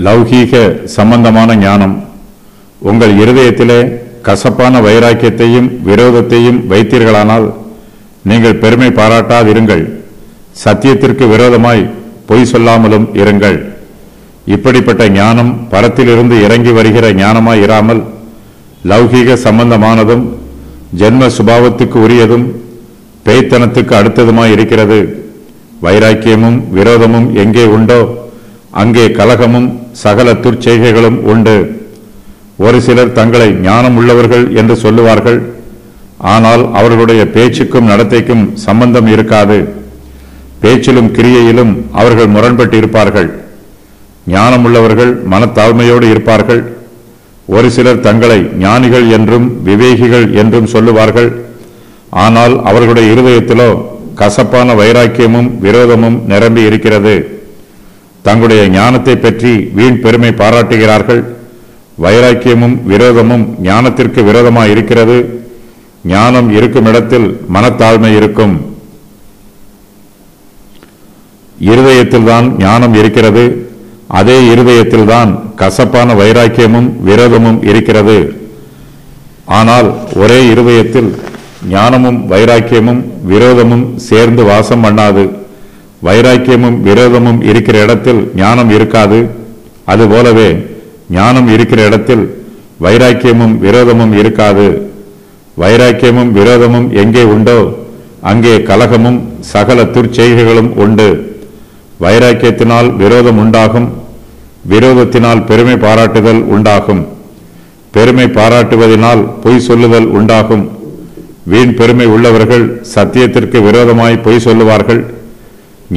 லௌகீக சம்பந்தமான ஞானம். உங்கள் இருதயத்திலே கசப்பான வைராக்கியத்தையும் விரோதத்தையும் வைத்தீர்களானால் நீங்கள் பெருமை பாராட்டாதிருங்கள். சத்தியத்திற்கு விரோதமாய் பொய் சொல்லாமலும் இருங்கள். இப்படிப்பட்ட ஞானம் பரத்திலிருந்து இறங்கி வருகிற ஞானமாய் இராமல் லௌகீக சம்பந்தமானதும் ஜென்ம சுபாவத்துக்கு உரியதும் பேய்த்தனத்துக்கு அடுத்ததுமாய் இருக்கிறது. வைராக்கியமும் விரோதமும் எங்கே உண்டோ அங்கே கலகமும் சகல துர்ச்செய்கைகளும் உண்டு. ஒரு சிலர் தங்களை ஞானம் உள்ளவர்கள் என்று சொல்லுவார்கள். ஆனால் அவர்களுடைய பேச்சுக்கும் நடத்தைக்கும் சம்பந்தம் இருக்காது. பேச்சிலும் கிரியையிலும் அவர்கள் முரண்பட்டு இருப்பார்கள். ஞானம் உள்ளவர்கள் மனத்தாழ்மையோடு இருப்பார்கள். ஒரு சிலர் தங்களை ஞானிகள் என்றும் விவேகிகள் என்றும் சொல்லுவார்கள். ஆனால் அவர்களுடைய இருதயத்திலோ கசப்பான வைராக்கியமும் விரோதமும் நிரம்பி இருக்கிறது. தங்களுடைய ஞானத்தை பற்றி வீண் பெருமை பாராட்டுகிறார்கள். வைராக்கியமும் விரோதமும் ஞானத்திற்கு விரோதமாய் இருக்கிறது. ஞானம் இருக்கும் இடத்தில் மனத்தாழ்மை இருக்கும். இருதயத்தில்தான் ஞானம் இருக்கிறது. அதே இருதயத்தில்தான் கசப்பான வைராக்கியமும் விரோதமும் இருக்கிறது. ஆனால் ஒரே இருதயத்தில் ஞானமும் வைராக்கியமும் விரோதமும் சேர்ந்து வாசம் பண்ணாது. வைராக்கியமும் விரோதமும் இருக்கிற இடத்தில் ஞானம் இருக்காது. அதுபோலவே ஞானம் இருக்கிற இடத்தில் வைராக்கியமும் விரோதமும் இருக்காது. வைராக்கியமும் விரோதமும் எங்கே உண்டோ அங்கே கலகமும் சகல துர்ச்செய்கைகளும் உண்டு. வைராக்கியத்தினால் விரோதம் உண்டாகும். விரோதத்தினால் பெருமை பாராட்டுதல் உண்டாகும். பெருமை பாராட்டுவதனால் பொய் சொல்லுதல் உண்டாகும். வீண் பெருமை உள்ளவர்கள் சத்தியத்திற்கு விரோதமாய் பொய் சொல்லுவார்கள்.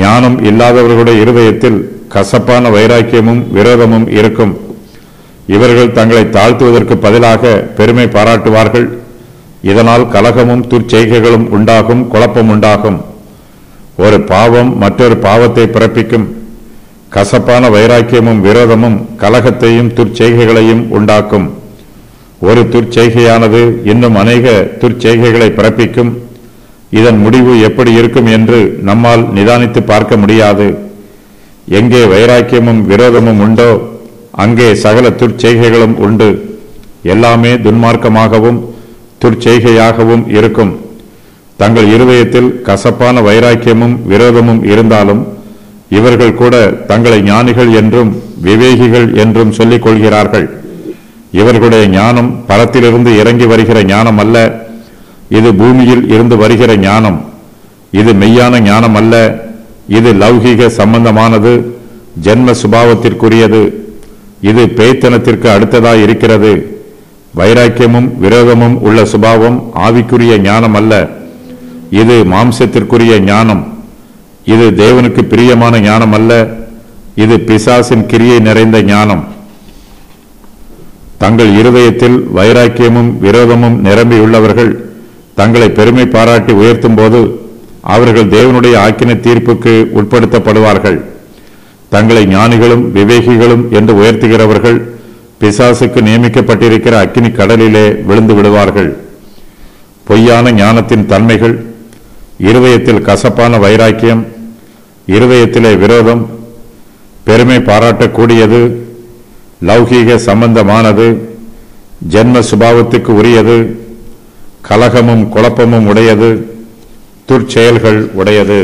ஞானம் இல்லாதவர்களுடைய இருதயத்தில் கசப்பான வைராக்கியமும் விரோதமும் இருக்கும். இவர்கள் தங்களை தாழ்த்துவதற்கு பதிலாக பெருமை பாராட்டுவார்கள். இதனால் கலகமும் துர்ச்செய்கைகளும் உண்டாகும், குழப்பம் உண்டாகும். ஒரு பாவம் மற்றொரு பாவத்தை பிறப்பிக்கும். கசப்பான வைராக்கியமும் விரோதமும் கலகத்தையும் துர்ச்செய்கைகளையும் உண்டாக்கும். ஒரு துர்ச்செய்கையானது இன்னும் அநேக துர்ச்செய்கைகளை பிறப்பிக்கும். இதன் முடிவு எப்படி இருக்கும் என்று நம்மால் நிதானித்து பார்க்க முடியாது. எங்கே வைராக்கியமும் விரோதமும் உண்டோ அங்கே சகல துர்ச்செய்கைகளும் உண்டு. எல்லாமே துன்மார்க்கமாகவும் துர்ச்செய்கையாகவும் இருக்கும். தங்கள் இருதயத்தில் கசப்பான வைராக்கியமும் விரோதமும் இருந்தாலும் இவர்கள் கூட தங்களை ஞானிகள் என்றும் விவேகிகள் என்றும் சொல்லிக் கொள்கிறார்கள். இவர்களுடைய ஞானம் பரத்திலிருந்து இறங்கி வருகிற ஞானம் அல்ல. இது பூமியில் இருந்து வருகிற ஞானம். இது மெய்யான ஞானம் அல்ல. இது லௌகீக சம்பந்தமானது, ஜென்ம சுபாவத்திற்குரியது. இது பேய்த்தனத்திற்கு அடுத்ததாய் இருக்கிறது. வைராக்கியமும் விரோதமும் உள்ள சுபாவம் ஆவிக்குரிய ஞானம் அல்ல. இது மாம்சத்திற்குரிய ஞானம். இது தேவனுக்கு பிரியமான ஞானம் அல்ல. இது பிசாசின் கிரியை நிறைந்த ஞானம். தங்கள் இருதயத்தில் வைராக்கியமும் விரோதமும் நிரம்பியுள்ளவர்கள் தங்களை பெருமை பாராட்டி உயர்த்தும் போது அவர்கள் தேவனுடைய ஆக்கினை தீர்ப்புக்கு உட்படுத்தப்படுவார்கள். தங்களை ஞானிகளும் விவேகிகளும் என்று உயர்த்துகிறவர்கள் பிசாசுக்கு நியமிக்கப்பட்டிருக்கிற அக்கினி கடலிலே விழுந்து விடுவார்கள். பொய்யான ஞானத்தின் தன்மைகள்: இருதயத்தில் கசப்பான வைராக்கியம், இருதயத்திலே விரோதம், பெருமை பாராட்டக்கூடியது, லௌகீக சம்பந்தமானது, ஜென்ம சுபாவத்துக்கு உரியது, கலகமும் குழப்பமும் உடையது, துர்ச்செயல்கள் உடையது.